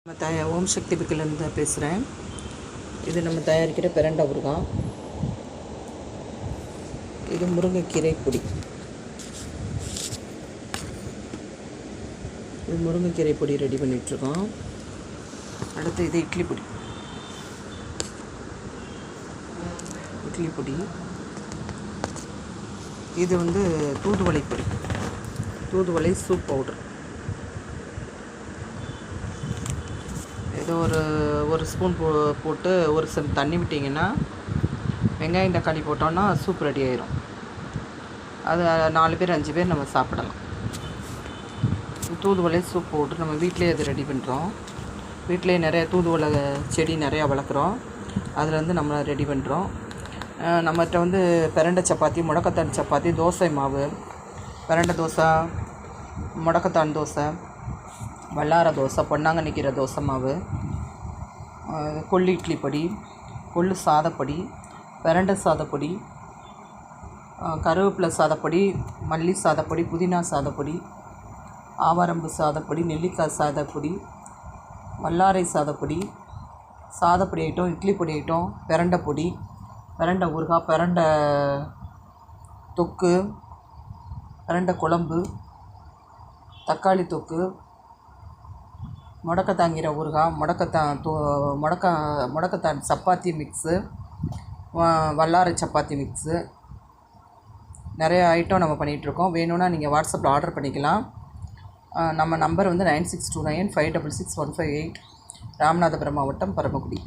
நம்ம ஓம் சக்தி பிக்கிலேருந்து பேசுகிறேன். இது நம்ம தயாரிக்கிற பிரண்டை ஊறுகாய். இது முருங்கைக்கீரை பொடி. இது முருங்கைக்கீரை பொடி ரெடி பண்ணிகிட்ருக்கோம். அடுத்து இது இட்லி பொடி. இது தூதுவளை பொடி, தூதுவளை சூப் பவுடர். இது ஒரு ஸ்பூன் போட்டு ஒரு ஸ்பூன் தண்ணி விட்டிங்கன்னா வெங்காயம் தக்காளி போட்டோன்னா சூப் ரெடி ஆயிரும். அது 4 பேர் 5 பேர் நம்ம சாப்பிடலாம். தூதுவளை சூப் பவுடர் நம்ம வீட்டிலே அது ரெடி பண்ணுறோம். வீட்டிலே நிறைய தூதுவளை செடி நிறையா வளர்க்குறோம். அதில் நம்ம ரெடி பண்ணுறோம். நம்மகிட்ட பிரண்டை சப்பாத்தி, முடக்கத்தான் சப்பாத்தி, தோசை மாவு, பிரண்டை தோசை, முடக்கத்தான் தோசை, வல்லார தோசை, பொன்னாங்கண்ணி கீரை தோசை மாவு, கொள்ளு இட்லி பொடி, கொள்ளு சாதப்பொடி, பிரண்டை சாதப்பொடி, கருவேப்பிலை சாதப்பொடி, மல்லி சாதப்பொடி, புதினா சாதப்பொடி, ஆவாரம்பு சாதப்பொடி, நெல்லிக்காய் சாதப்பொடி, வல்லாரை சாதப்பொடி, சாதப்பொடி ஐட்டம், இட்லி பொடி ஐட்டம், பிரண்டை பொடி, பிரண்டை ஊறுகாய், பிரண்டை தொக்கு, பிரண்டை குழம்பு, தக்காளி தொக்கு, முடக்கத்தாங்கீரை ஊறுகாய், முடக்கத்தான் சப்பாத்தி மிக்ஸு, வல்லாரை சப்பாத்தி மிக்ஸு, நிறைய ஐட்டம் நம்ம பண்ணிகிட்ருக்கோம். வேணும்னா நீங்கள் வாட்ஸ்அப்பில் ஆர்டர் பண்ணிக்கலாம். நம்ம நம்பர் 9629566158, ராமநாதபுரம் மாவட்டம், பரமக்குடி.